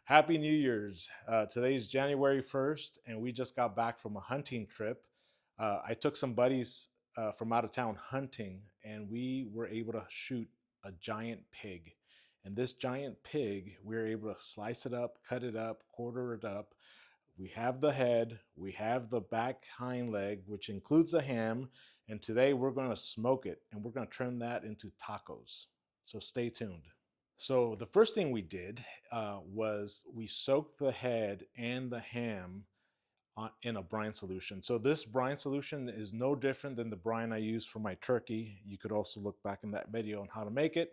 Happy New Year's. Today's January 1st, and we just got back from a hunting trip. I took some buddies from out of town hunting, and we were able to shoot a giant pig. And this giant pig, we were able to slice it up, cut it up, quarter it up. We have the head, we have the back hind leg, which includes the ham. And today we're going to smoke it, and we're going to turn that into tacos. So stay tuned. So the first thing we did was we soaked the head and the ham in a brine solution. So this brine solution is no different than the brine I use for my turkey. You could also look back in that video on how to make it,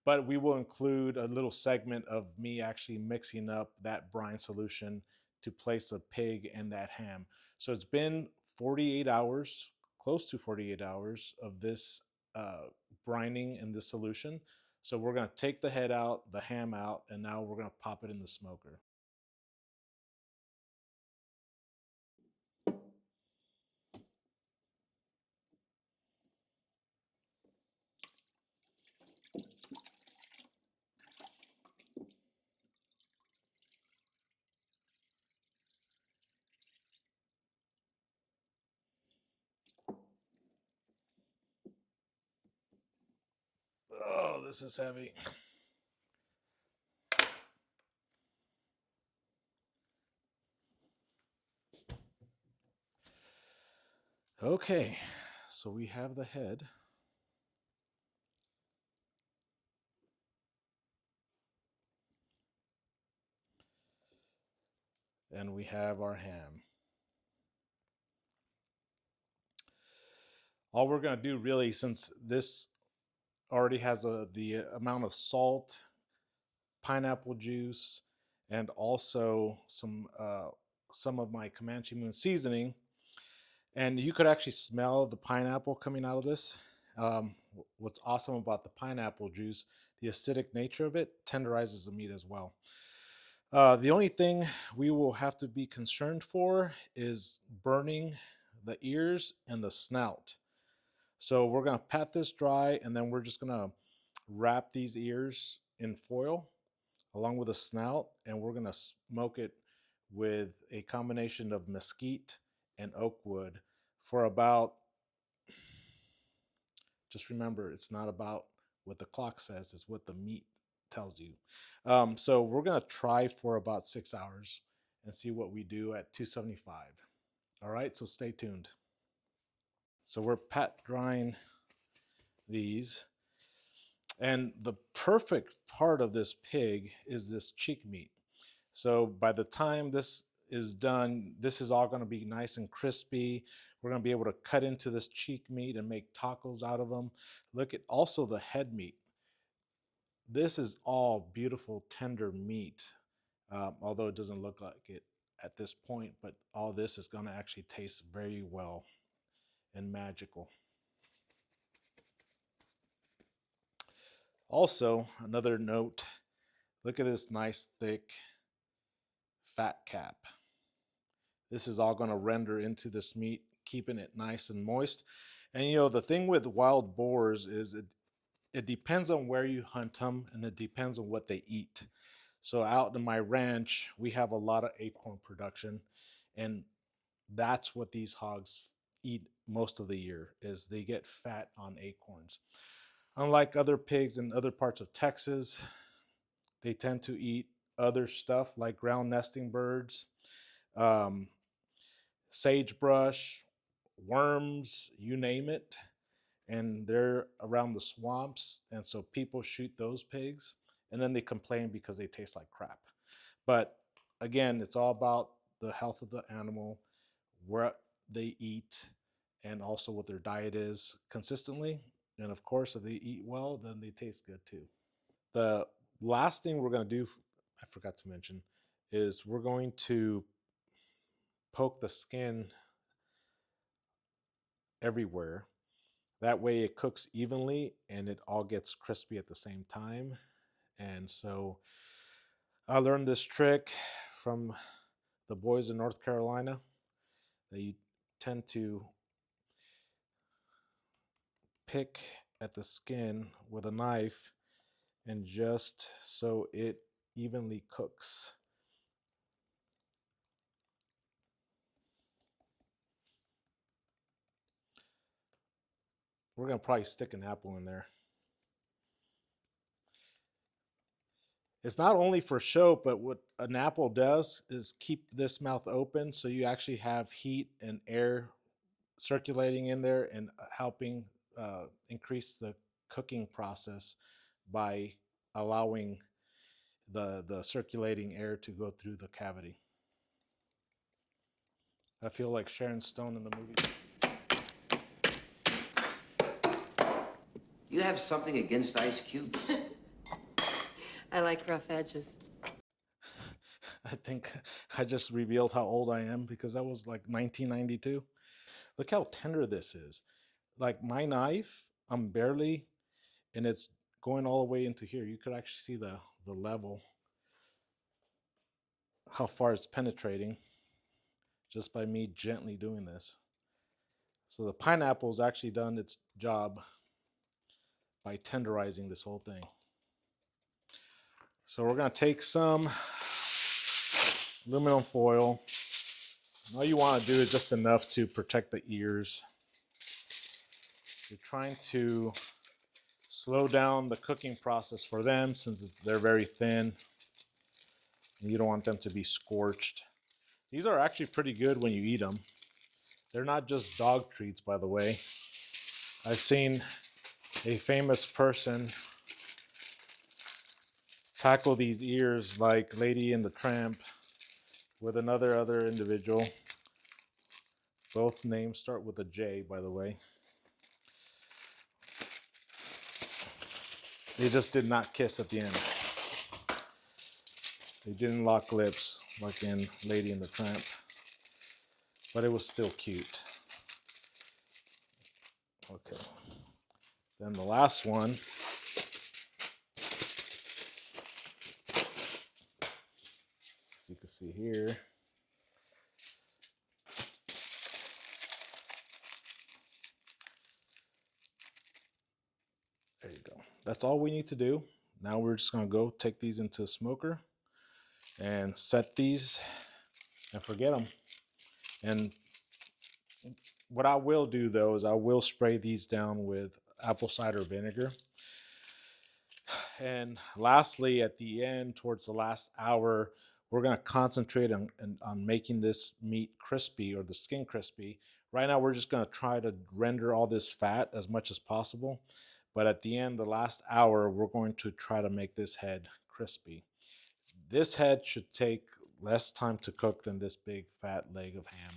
but we will include a little segment of me actually mixing up that brine solution to place the pig and that ham. So it's been 48 hours, close to 48 hours of this brining in this solution. So we're going to take the head out, the ham out, and now we're going to pop it in the smoker. Oh, this is heavy. Okay, so we have the head. And we have our ham. All we're going to do really, since this already has the amount of salt, pineapple juice, and also some of my Comanche Moon seasoning, and you could actually smell the pineapple coming out of this. What's awesome about the pineapple juice, the acidic nature of it tenderizes the meat as well. The only thing we will have to be concerned for is burning the ears and the snout. So we're going to pat this dry, and then we're just going to wrap these ears in foil along with a snout, and we're going to smoke it with a combination of mesquite and oak wood for about, just remember, it's not about what the clock says, it's what the meat tells you. So we're going to try for about 6 hours and see what we do at 275. All right, so stay tuned. So we're pat drying these. And the perfect part of this pig is this cheek meat. So by the time this is done, this is all going to be nice and crispy. We're going to be able to cut into this cheek meat and make tacos out of them. Look at also the head meat. This is all beautiful, tender meat, although it doesn't look like it at this point, but all this is going to actually taste very well and magical. Also, another note, look at this nice thick fat cap. This is all going to render into this meat, keeping it nice and moist. And you know, the thing with wild boars is it depends on where you hunt them, and it depends on what they eat. So out in my ranch, we have a lot of acorn production, and that's what these hogs eat most of the year is they get fat on acorns. Unlike other pigs in other parts of Texas, they tend to eat other stuff like ground nesting birds, um, sagebrush, worms, you name it. And they're around the swamps. And so people shoot those pigs and then they complain because they taste like crap. But again, it's all about the health of the animal, what they eat, and also what their diet is consistently. And of course, if they eat well, then they taste good too. The last thing we're going to do, I forgot to mention, is we're going to poke the skin everywhere That way it cooks evenly and it all gets crispy at the same time. And so I learned this trick from the boys in North Carolina. They tend to pick at the skin with a knife and just so it evenly cooks. We're going to probably stick an apple in there. It's not only for show, but what an apple does is keep this mouth open so you actually have heat and air circulating in there and helping increase the cooking process by allowing the circulating air to go through the cavity. I feel like Sharon Stone in the movie. You have something against ice cubes? I like rough edges. I think I just revealed how old I am because that was like 1992. Look how tender this is. Like my knife, I'm barely, and it's going all the way into here. You could actually see the level, how far it's penetrating just by me gently doing this. So the pineapple's actually done its job by tenderizing this whole thing. So we're gonna take some aluminum foil. All you want to do is just enough to protect the ears. You're trying to slow down the cooking process for them since they're very thin and you don't want them to be scorched. These are actually pretty good when you eat them. They're not just dog treats, by the way. I've seen a famous person tackle these ears like Lady and the Tramp with other individual. Both names start with a J, by the way. They just did not kiss at the end. They didn't lock lips like in Lady and the Tramp, but it was still cute. Okay. Then the last one. As you can see here. There you go. That's all we need to do. Now we're just gonna go take these into a smoker and set these and forget them. And what I will do though is I will spray these down with apple cider vinegar. And lastly, at the end, towards the last hour, we're going to concentrate on making this meat crispy or the skin crispy. Right now, we're just going to try to render all this fat as much as possible. But at the end, the last hour, we're going to try to make this head crispy. This head should take less time to cook than this big fat leg of ham.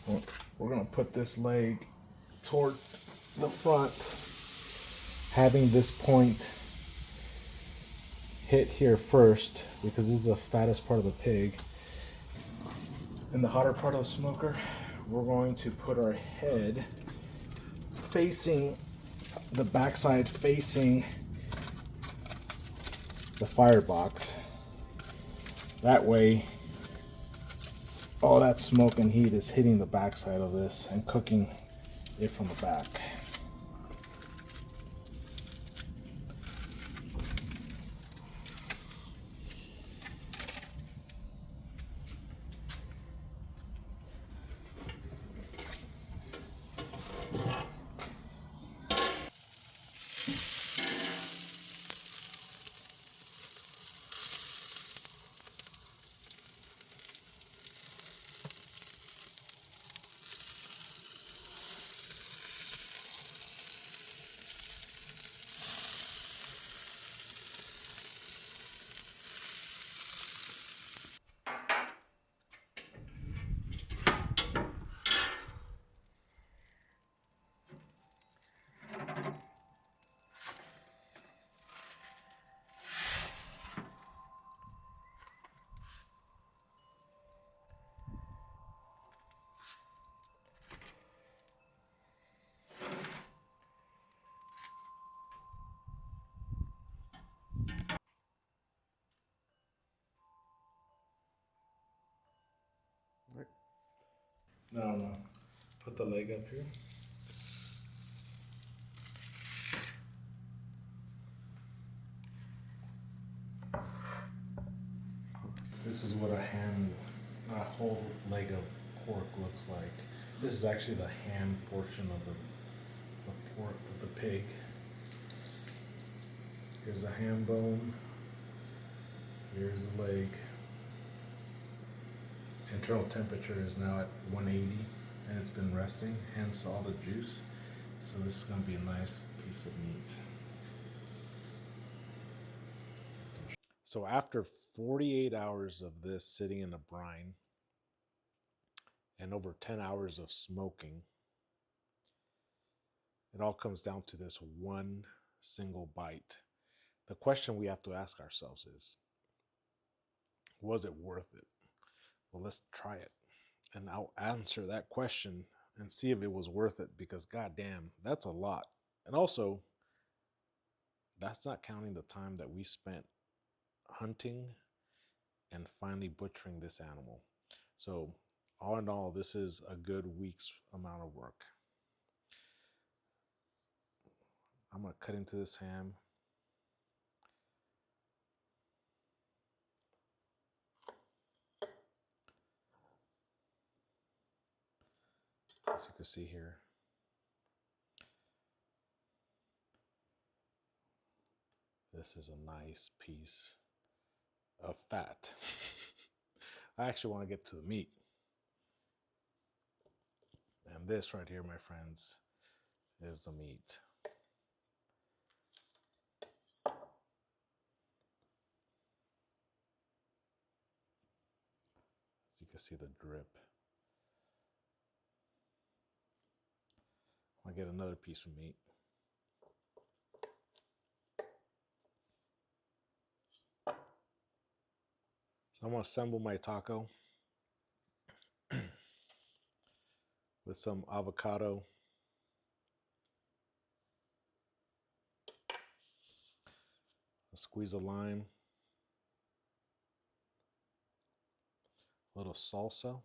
We're gonna put this leg toward the front, having this point hit here first because this is the fattest part of the pig. In the hotter part of the smoker, we're going to put our head facing the backside, facing the firebox. That way, all that smoke and heat is hitting the backside of this and cooking it from the back. No. Put the leg up here. This is what a whole leg of pork looks like. This is actually the ham portion of the pork of the pig. Here's a ham bone. Here's the leg. Internal temperature is now at 180 and it's been resting, hence all the juice. So this is going to be a nice piece of meat. So after 48 hours of this sitting in a brine and over 10 hours of smoking, it all comes down to this one single bite. The question we have to ask ourselves is, was it worth it? Well, let's try it. And I'll answer that question and see if it was worth it, because goddamn, that's a lot. And also, that's not counting the time that we spent hunting and finally butchering this animal. So all in all, this is a good week's amount of work. I'm gonna cut into this ham. As you can see here, this is a nice piece of fat. I actually want to get to the meat. And this right here, my friends, is the meat. As you can see the drip. I get another piece of meat. So I'm gonna assemble my taco with some avocado, a squeeze of lime, a little salsa,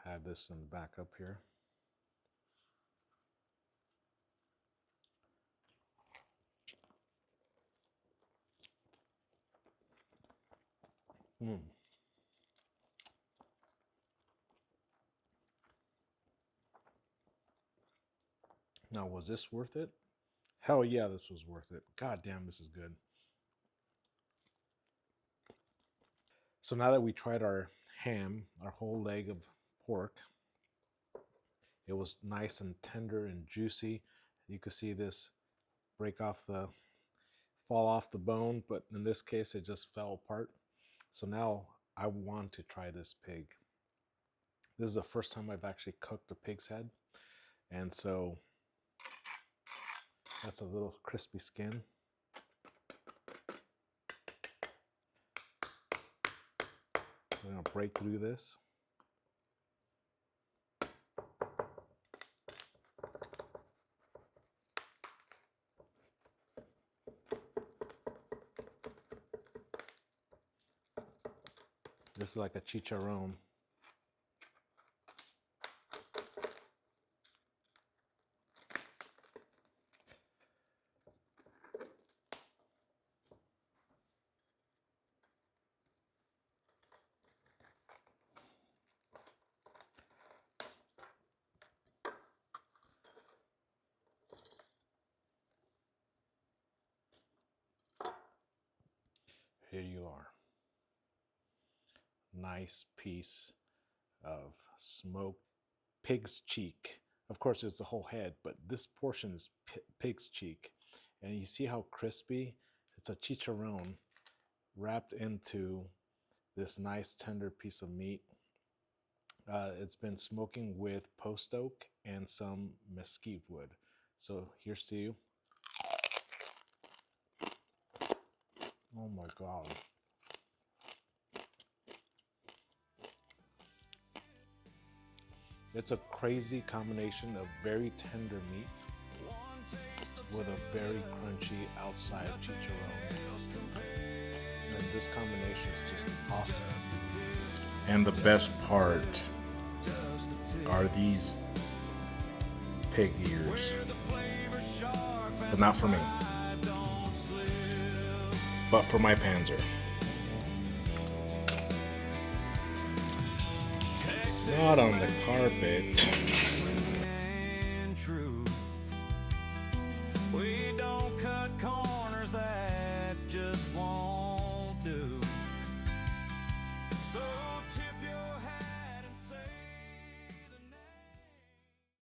have this in the back up here. Now, was this worth it? Hell yeah, this was worth it. God damn, this is good. So now that we tried our ham, our whole leg of pork, it was nice and tender and juicy. You could see this break off the fall off the bone, but in this case, it just fell apart. So now I want to try this pig. This is the first time I've actually cooked a pig's head. And so that's a little crispy skin. We're gonna break through this. This is like a chicharron. Here you are. Nice piece of smoked pig's cheek. Of course, it's the whole head, but this portion is pig's cheek. And you see how crispy? It's a chicharron wrapped into this nice tender piece of meat. It's been smoking with post oak and some mesquite wood. So here's to you. Oh my God. It's a crazy combination of very tender meat with a very crunchy outside chicharron. And this combination is just awesome. And the best part are these pig ears. But not for me. But for my panzer. Not on the carpet. We don't cut corners, that just won't do. So